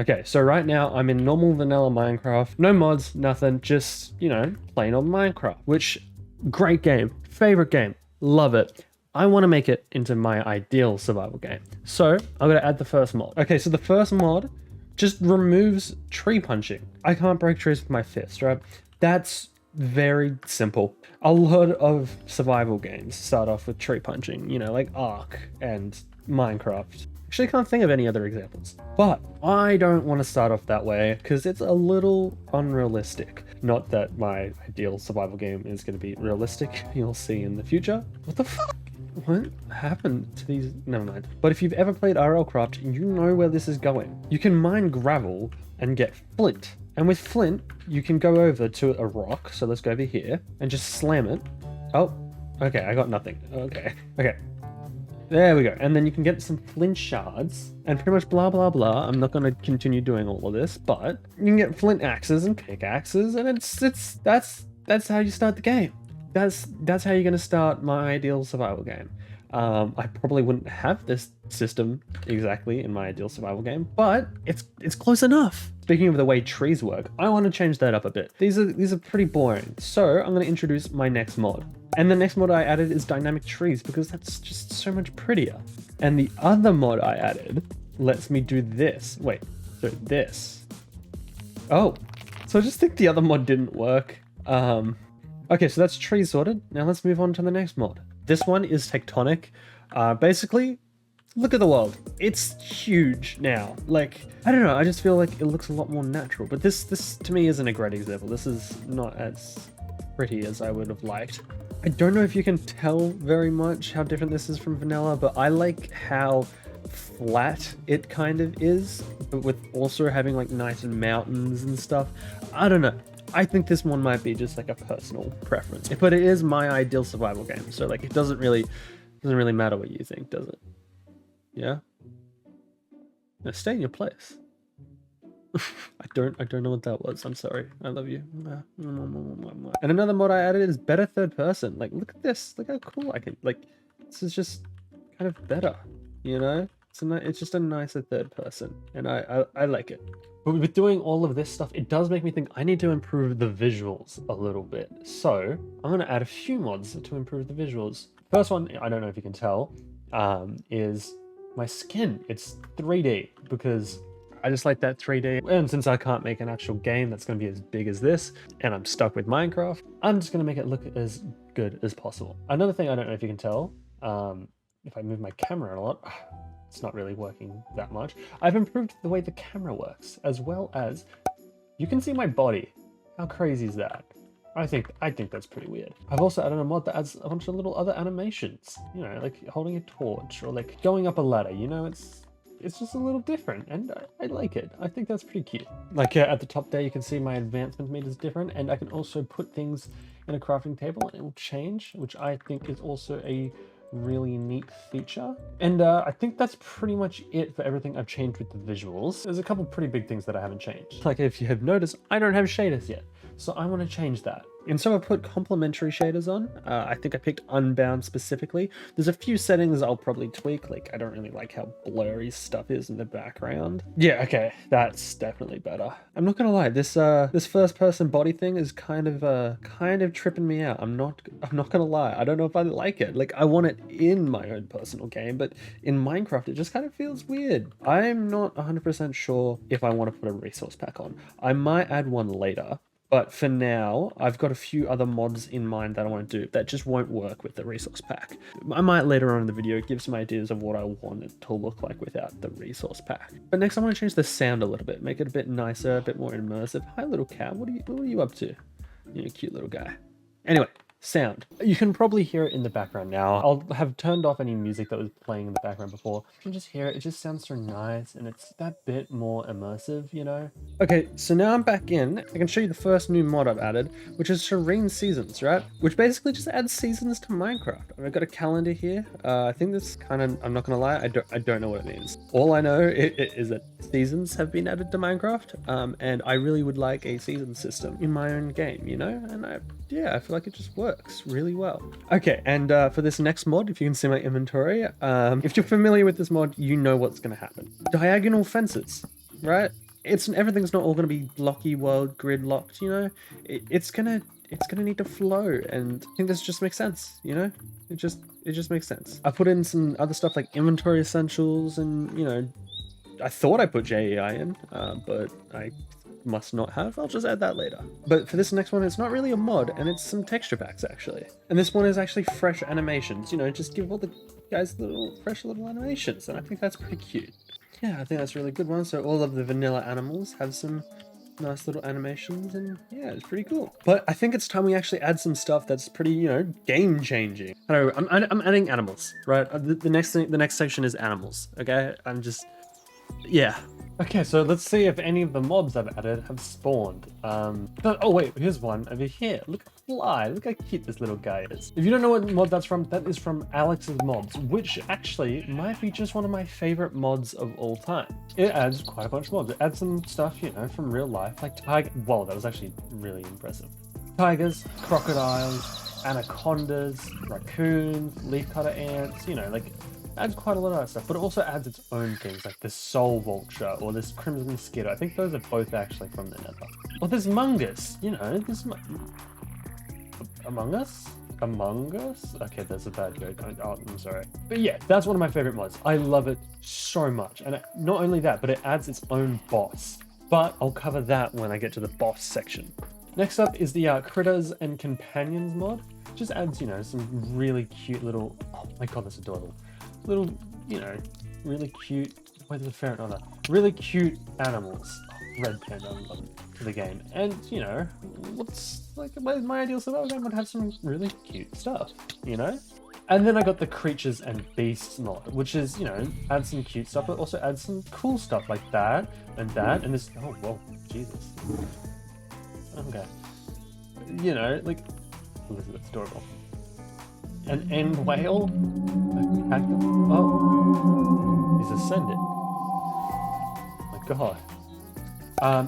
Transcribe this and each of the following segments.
Okay, so right now I'm in normal vanilla Minecraft. No mods, nothing, just, you know, plain old Minecraft, which, great game, favorite game, love it. I want to make it into my ideal survival game. So I'm going to add the first mod. Okay, so the first mod just removes tree punching. I can't break trees with my fist, right? That's very simple. A lot of survival games start off with tree punching, you know, like Ark and Minecraft. Actually, I can't think of any other examples. But I don't want to start off that way because it's a little unrealistic. Not that my ideal survival game is going to be realistic. You'll see in the future. What the fuck? What happened to these? Never mind. But if you've ever played RLCraft, you know where this is going. You can mine gravel and get flint. And with flint, you can go over to a rock. So let's go over here and just slam it. Oh, okay. I got nothing. Okay. Okay. There we go. And then you can get some flint shards and pretty much blah, blah, blah. I'm not going to continue doing all of this, but you can get flint axes and pickaxes, and that's how you start the game. That's how you're going to start my ideal survival game. I probably wouldn't have this system exactly in my ideal survival game, but it's close enough. Speaking of the way trees work, I want to change that up a bit. These are pretty boring. So I'm going to introduce my next mod. And the next mod I added is dynamic trees because that's just so much prettier. And the other mod I added lets me do this. Wait, so this. Oh, so I just think the other mod didn't work. Okay, so that's trees sorted. Now let's move on to the next mod. This one is Tectonic. Basically, look at the world. It's huge now. Like, I don't know, I just feel like it looks a lot more natural. But this to me isn't a great example. This is not as pretty as I would have liked. I don't know if you can tell very much how different this is from vanilla, but I like how flat it kind of is, but with also having like nice mountains and stuff. I don't know. I think this one might be just like a personal preference, but it is my ideal survival game. So like, it doesn't really matter what you think, does it? Yeah. Now stay in your place. I don't know what that was. I'm sorry. I love you. And another mod I added is better third person. Like, look at this. Look how cool I can. Like, this is just kind of better. You know, it's just a nicer third person, and I like it. But with doing all of this stuff, it does make me think I need to improve the visuals a little bit. So I'm going to add a few mods to improve the visuals. First one, I don't know if you can tell, is my skin. It's 3D because I just like that 3D. And since I can't make an actual game that's going to be as big as this, and I'm stuck with Minecraft, I'm just going to make it look as good as possible. Another thing I don't know if you can tell, if I move my camera a lot, it's not really working that much. I've improved the way the camera works, as well as you can see my body. How crazy is that? I think that's pretty weird. I've also added a mod that adds a bunch of little other animations, you know, like holding a torch or like going up a ladder, you know, it's just a little different, and I like it. I think that's pretty cute. Like at the top there, you can see my advancement meter is different, and I can also put things in a crafting table and it will change, which I think is also a really neat feature. And I think that's pretty much it for everything I've changed with the visuals. There's a couple pretty big things that I haven't changed. Like if you have noticed, I don't have shaders yet. So I want to change that. And so I put complementary shaders on. I think I picked Unbound specifically. There's a few settings I'll probably tweak. Like I don't really like how blurry stuff is in the background. Yeah, okay, that's definitely better. I'm not gonna lie, this first person body thing is kind of tripping me out. I'm not gonna lie. I don't know if I like it. Like I want it in my own personal game, but in Minecraft it just kind of feels weird. I'm not 100% sure if I want to put a resource pack on. I might add one later. But for now, I've got a few other mods in mind that I want to do that just won't work with the resource pack. I might later on in the video give some ideas of what I want it to look like without the resource pack. But next I want to change the sound a little bit, make it a bit nicer, a bit more immersive. Hi little cat, what are you up to? You're a cute little guy. Anyway, sound. You can probably hear it in the background now. I'll have turned off any music that was playing in the background before. You can just hear it. It just sounds so nice, and it's that bit more immersive, you know? Okay, so now I'm back in. I can show you the first new mod I've added, which is Serene Seasons, right? Which basically just adds seasons to Minecraft. I've got a calendar here. I think this kind of, I'm not gonna lie, I don't know what it means. All I know is that seasons have been added to Minecraft, and I really would like a season system in my own game, you know? And I feel like it just works really well. Okay, and for this next mod, if you can see my inventory, if you're familiar with this mod, you know what's gonna happen. Diagonal fences, right? everything's not all gonna be blocky world grid locked, you know. It's gonna need to flow, and I think this just makes sense, you know. It just makes sense. I put in some other stuff like inventory essentials, and you know, I thought I put JEI in, but I must not have. I'll just add that later. But for this next one, it's not really a mod, and it's some texture packs actually. And this one is actually fresh animations, you know, just give all the guys little fresh little animations, and I think that's pretty cute. Yeah, I think that's a really good one. So all of the vanilla animals have some nice little animations, and yeah, it's pretty cool. But I think it's time we actually add some stuff that's pretty, you know, game changing. I don't know, I'm adding animals, right? The next section is animals. Okay, yeah. Okay, so let's see if any of the mobs I've added have spawned. Oh wait, here's one over here. Look at the fly. Look how cute this little guy is. If you don't know what mod that's from, that is from Alex's Mobs, which actually might be just one of my favorite mods of all time. It adds quite a bunch of mobs. It adds some stuff, you know, from real life, like tiger. Whoa, that was actually really impressive. Tigers, crocodiles, anacondas, raccoons, leafcutter ants, you know, like adds quite a lot of that stuff, but it also adds its own things like this soul vulture or this crimson skitter. I think those are both actually from the nether. Or this mungus, you know, this Among Us? Among Us? Okay, that's a bad joke. I'm sorry. But yeah, that's one of my favorite mods. I love it so much. And not only that, but it adds its own boss. But I'll cover that when I get to the boss section. Next up is the Critters and Companions mod. It just adds, you know, some really cute little, oh my god, that's adorable. Little, you know, really cute, where there's a ferret on that, really cute animals. Oh, red panda, I love it, for the game. And, you know, what's like my ideal survival game would have some really cute stuff, you know? And then I got the Creatures and Beasts mod, which is, you know, adds some cute stuff, but also adds some cool stuff like that, and this, oh, whoa, Jesus. Okay. You know, like, Elizabeth's adorable. An end whale? Oh, he's ascended. My god.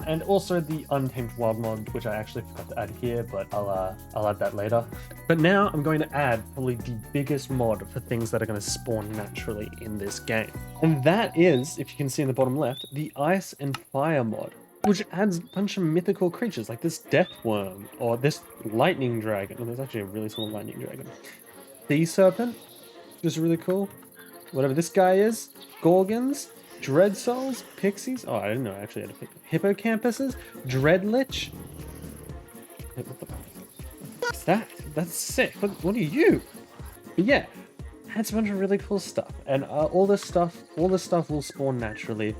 And also the Untamed Wild mod, which I actually forgot to add here, but I'll add that later. But now I'm going to add probably the biggest mod for things that are going to spawn naturally in this game. And that is, if you can see in the bottom left, the Ice and Fire mod, which adds a bunch of mythical creatures like this death worm or this lightning dragon. Oh, there's actually a really small lightning dragon. Sea serpent, which is really cool. Whatever this guy is, gorgons, dread souls, pixies. Oh, I didn't know I actually had to pick hippocampuses, dreadlich. Wait, what's that? That's sick. What are you? But yeah, adds a bunch of really cool stuff, and all this stuff will spawn naturally.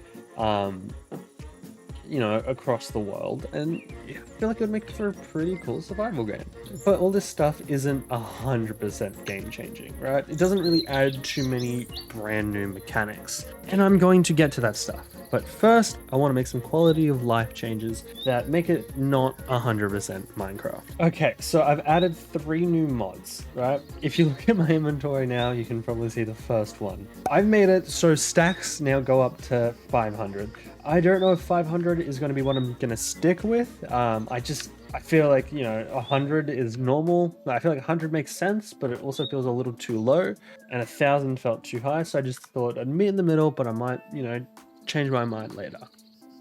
You know, across the world, and I feel like it would make for a pretty cool survival game. But all this stuff isn't 100% game changing, right? It doesn't really add too many brand new mechanics, and I'm going to get to that stuff. But first, I want to make some quality of life changes that make it not 100% Minecraft. Okay, so I've added 3 new mods, right? If you look at my inventory now, you can probably see the first one. I've made it so stacks now go up to 500. I don't know if 500 is going to be what I'm going to stick with. I feel like, you know, 100 is normal. I feel like 100 makes sense, but it also feels a little too low, and 1,000 felt too high. So I just thought I'd meet in the middle, but I might, you know, change my mind later.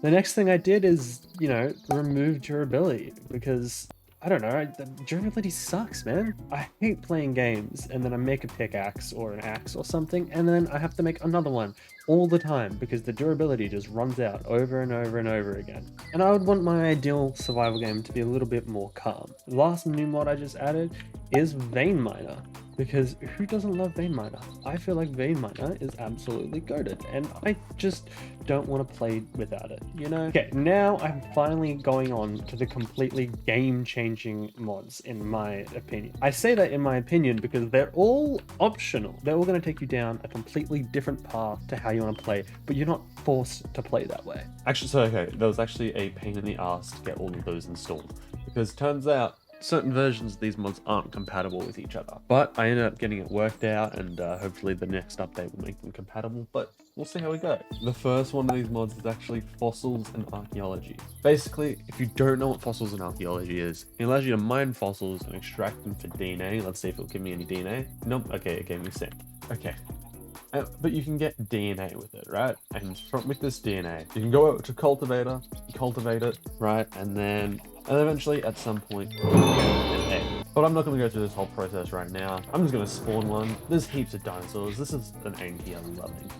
The next thing I did is, you know, remove durability, because I don't know, durability sucks, man. I hate playing games and then I make a pickaxe or an axe or something, and then I have to make another one all the time because the durability just runs out over and over and over again. And I would want my ideal survival game to be a little bit more calm. The last new mod I just added is Vein Miner, because who doesn't love Vein Miner? I feel like Vein Miner is absolutely goated, and I just don't want to play without it, you know? Okay, now I'm finally going on to the completely game-changing mods, in my opinion. I say that in my opinion because they're all optional. They're all going to take you down a completely different path to how you want to play, but you're not forced to play that way. Actually, so okay, there was actually a pain in the ass to get all of those installed, because it turns out certain versions of these mods aren't compatible with each other. But I ended up getting it worked out, and hopefully the next update will make them compatible, but we'll see how we go. The first one of these mods is actually Fossils and Archeology. Basically, if you don't know what Fossils and Archeology is, it allows you to mine fossils and extract them for DNA. Let's see if it'll give me any DNA. Nope, okay, it gave me sand. Okay. But you can get DNA with it, right? And with this DNA, you can go over to cultivator, cultivate it, right? And eventually at some point, you get an egg. But I'm not going to go through this whole process right now. I'm just going to spawn one. There's heaps of dinosaurs. This is an Anki. I love Anki.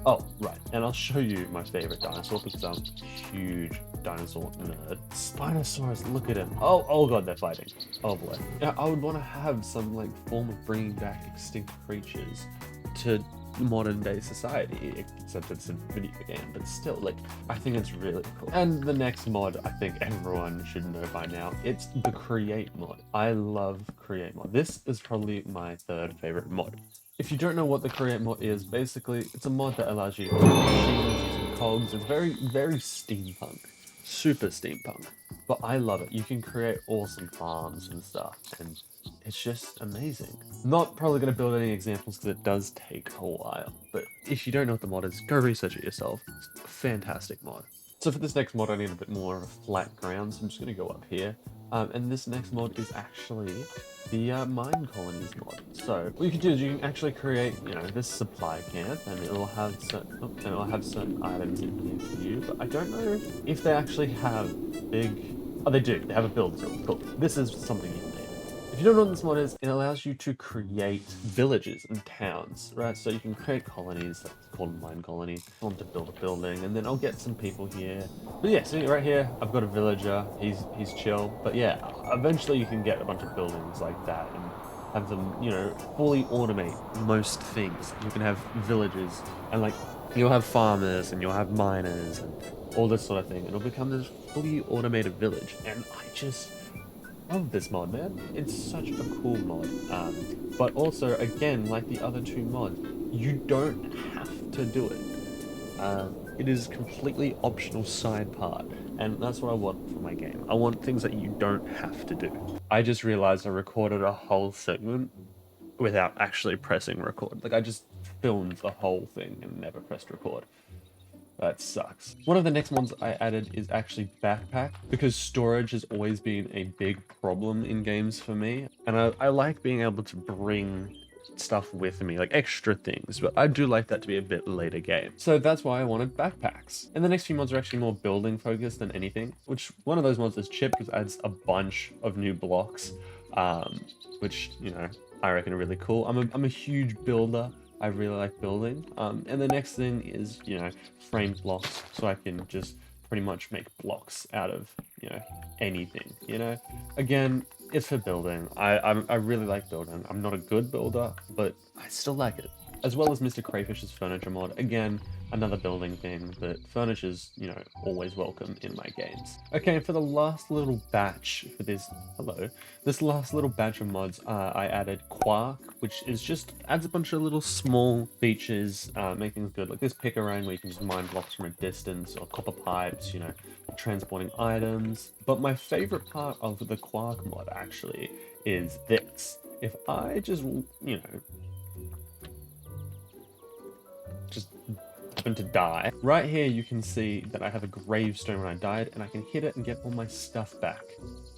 Oh, right. And I'll show you my favorite dinosaur because I'm a huge dinosaur nerd. Spinosaurus, look at him. Oh god, they're fighting. Oh boy. Yeah, I would want to have some like form of bringing back extinct creatures to modern day society, except it's a video game, but still, like, I think it's really cool. And the next mod, I think everyone should know by now, it's the Create mod. I love Create mod. This is probably my third favorite mod. If you don't know what the Create mod is, basically, it's a mod that allows you to create machines using cogs. It's very, very steampunk. Super steampunk. But I love it. You can create awesome farms and stuff, and it's just amazing. Not probably going to build any examples because it does take a while, but if you don't know what the mod is, go research it yourself. It's a fantastic mod. So for this next mod, I need a bit more of a flat ground, so I'm just going to go up here. And this next mod is actually the Minecolonies mod. So what you can do is you can actually create, you know, this supply camp, and it'll have certain items in here for you. But I don't know if they actually have big. Oh, they do. They have a build tool. Cool. This is something you need. If you don't know what this mod is, it allows you to create villages and towns, right? So you can create colonies, that's called Minecolony. I want to build a building, and then I'll get some people here. But yeah, so right here, I've got a villager. He's chill. But yeah, eventually you can get a bunch of buildings like that and have them, you know, fully automate most things. You can have villages, and like you'll have farmers, and you'll have miners, and all this sort of thing. It'll become this fully automated village, and I just love this mod, man. It's such a cool mod. But also, again, like the other two mods, you don't have to do it. It is completely optional side part, and that's what I want for my game. I want things that you don't have to do. I just realized I recorded a whole segment without actually pressing record. Like, I just filmed the whole thing and never pressed record. That sucks. One of the next mods I added is actually backpack, because storage has always been a big problem in games for me. And I like being able to bring stuff with me, like extra things, but I do like that to be a bit later game. So that's why I wanted backpacks. And the next few mods are actually more building focused than anything, which one of those mods is Chip, because it adds a bunch of new blocks, which, you know, I reckon are really cool. I'm a huge builder. I really like building. And the next thing is, you know, framed blocks, so I can just pretty much make blocks out of, you know, anything, you know? Again, it's for building. I really like building. I'm not a good builder, but I still like it. As well as Mr. Crayfish's furniture mod. Again, another building thing, but furniture's, you know, always welcome in my games. Okay, for the last little batch for this, this last little batch of mods, I added Quark, which is just adds a bunch of little small features, make things good. Like this pickerang where you can just mine blocks from a distance, or copper pipes, you know, transporting items. But my favorite part of the Quark mod actually is this. If I just, you know, just happen to die. Right here you can see that I have a gravestone when I died, and I can hit it and get all my stuff back.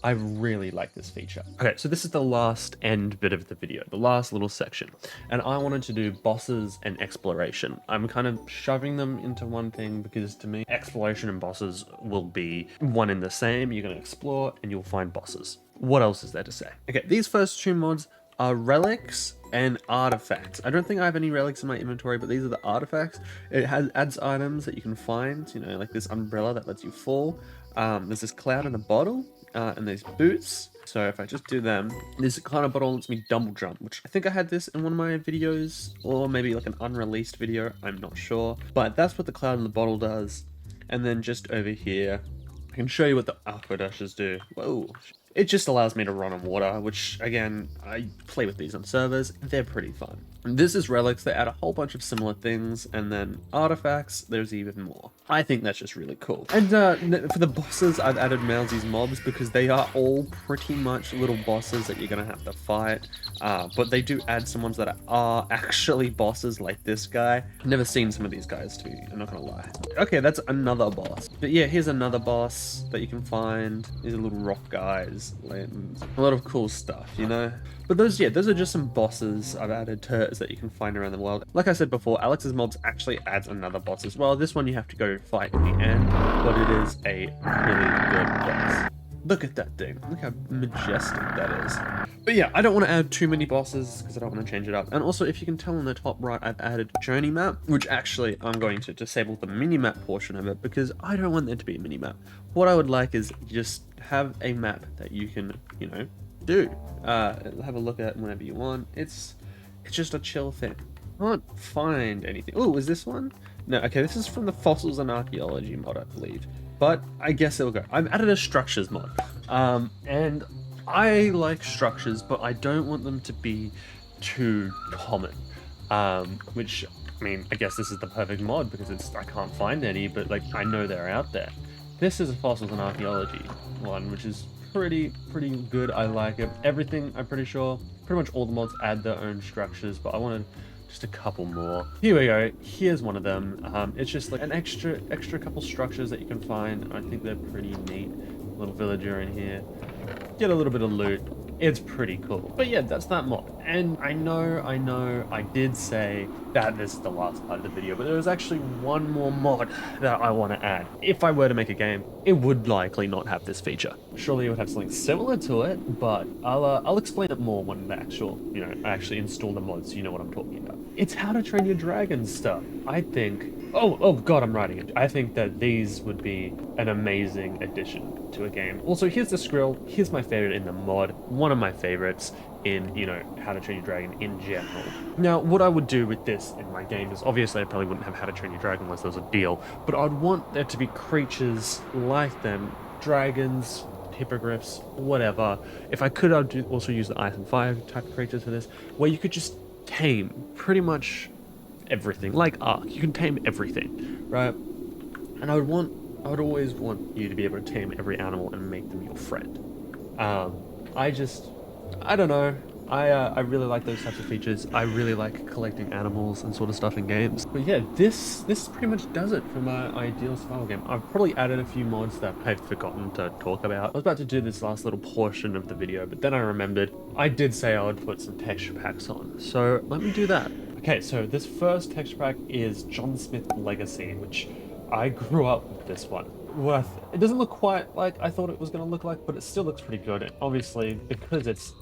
I really like this feature. Okay, so this is the last end bit of the video, the last little section. And I wanted to do bosses and exploration. I'm kind of shoving them into one thing because to me, exploration and bosses will be one in the same. You're gonna explore and you'll find bosses. What else is there to say? Okay, these first two mods are relics and artifacts. I don't think I have any relics in my inventory, but these are the artifacts. It adds items that you can find, you know, like this umbrella that lets you fall. There's this cloud in a bottle, and there's boots. So if I just do them, this kind of bottle lets me double jump, which I think I had this in one of my videos, or maybe like an unreleased video, I'm not sure. But that's what the cloud in the bottle does. And then just over here, I can show you what the aquadashes do. Whoa. It just allows me to run on water, which, again, I play with these on servers. They're pretty fun. And this is relics. They add a whole bunch of similar things. And then artifacts, there's even more. I think that's just really cool. And for the bosses, I've added Mowzies Mobs because they are all pretty much little bosses that you're going to have to fight. But they do add some ones that are actually bosses, like this guy. I've never seen some of these guys, too. I'm not going to lie. Okay, that's another boss. But yeah, here's another boss that you can find. These are little rock guys. layers, a lot of cool stuff, you know? But those are just some bosses I've added turrets that you can find around the world. Like I said before, Alex's Mobs actually adds another boss as well. This one you have to go fight in the end, but it is a really good boss. Look at that thing. Look how majestic that is. But yeah, I don't want to add too many bosses because I don't want to change it up. And also, if you can tell on the top right, I've added journey map, which actually I'm going to disable the mini-map portion of it because I don't want there to be a mini-map. What I would like is just have a map that you can, you know, do. Have a look at whenever you want. It's just a chill thing. I can't find anything. Oh, is this one? No, okay, this is from the Fossils and Archeology mod, I believe. But I guess it'll go. I've added a structures mod. And I like structures, but I don't want them to be too common. Which, I mean, I guess this is the perfect mod because I can't find any, but like I know they're out there. This is a Fossils and Archeology one, which is pretty good. I like it. Everything, I'm pretty sure, pretty much all the mods add their own structures, but I wanted just a couple more. Here we go. Here's one of them. It's just like an extra couple structures that you can find. I think they're pretty neat. Little villager in here. Get a little bit of loot. It's pretty cool. But yeah, that's that mod. And I know, I did say that this is the last part of the video, but there was actually one more mod that I want to add. If I were to make a game, it would likely not have this feature. Surely it would have something similar to it, but I'll explain it more when the actual, you know, I actually install the mods so you know what I'm talking about. It's how to train your dragon stuff. I think, oh god, I'm writing it. I think that these would be an amazing addition to a game. Also, here's the Skrill. Here's my favorite in the mod. One of my favorites in, you know, How to Train Your Dragon in general. Now, what I would do with this in my game is, obviously I probably wouldn't have How to Train Your Dragon unless there was a deal, but I'd want there to be creatures like them, dragons, hippogriffs, whatever. If I could, I'd also use the Ice and Fire type of creatures for this, where you could just tame pretty much everything. Like Ark, you can tame everything, right? And I would always want you to be able to tame every animal and make them your friend. I don't know. I really like those types of features. I really like collecting animals and sort of stuff in games. But yeah, this pretty much does it for my ideal survival game. I've probably added a few mods that I've forgotten to talk about. I was about to do this last little portion of the video, but then I remembered I did say I would put some texture packs on. So let me do that. Okay, so this first texture pack is John Smith Legacy, which I grew up with this one. It doesn't look quite like I thought it was going to look like, but it still looks pretty good. And obviously, because it's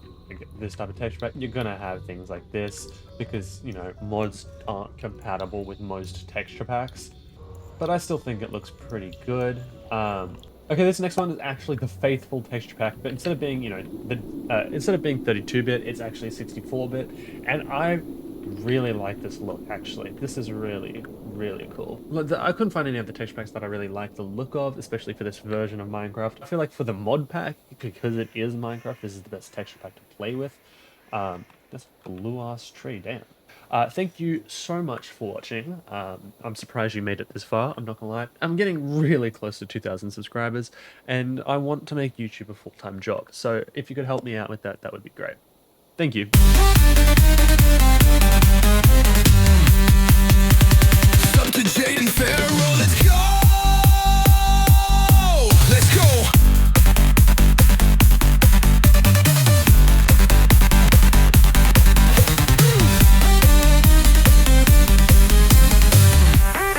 this type of texture pack, you're going to have things like this, because, you know, mods aren't compatible with most texture packs. But I still think it looks pretty good. Okay, this next one is actually the Faithful texture pack, but instead of being, you know, instead of being 32-bit, it's actually 64-bit. And I really like this look, actually. This is really cool. I couldn't find any other texture packs that I really like the look of, especially for this version of Minecraft. I feel like for the mod pack, because it is Minecraft, this is the best texture pack to play with. This blue-ass tree, damn. Thank you so much for watching. I'm surprised you made it this far, I'm not gonna lie. I'm getting really close to 2,000 subscribers, and I want to make YouTube a full-time job. So if you could help me out with that, that would be great. Thank you. Up to Jade and Farrell.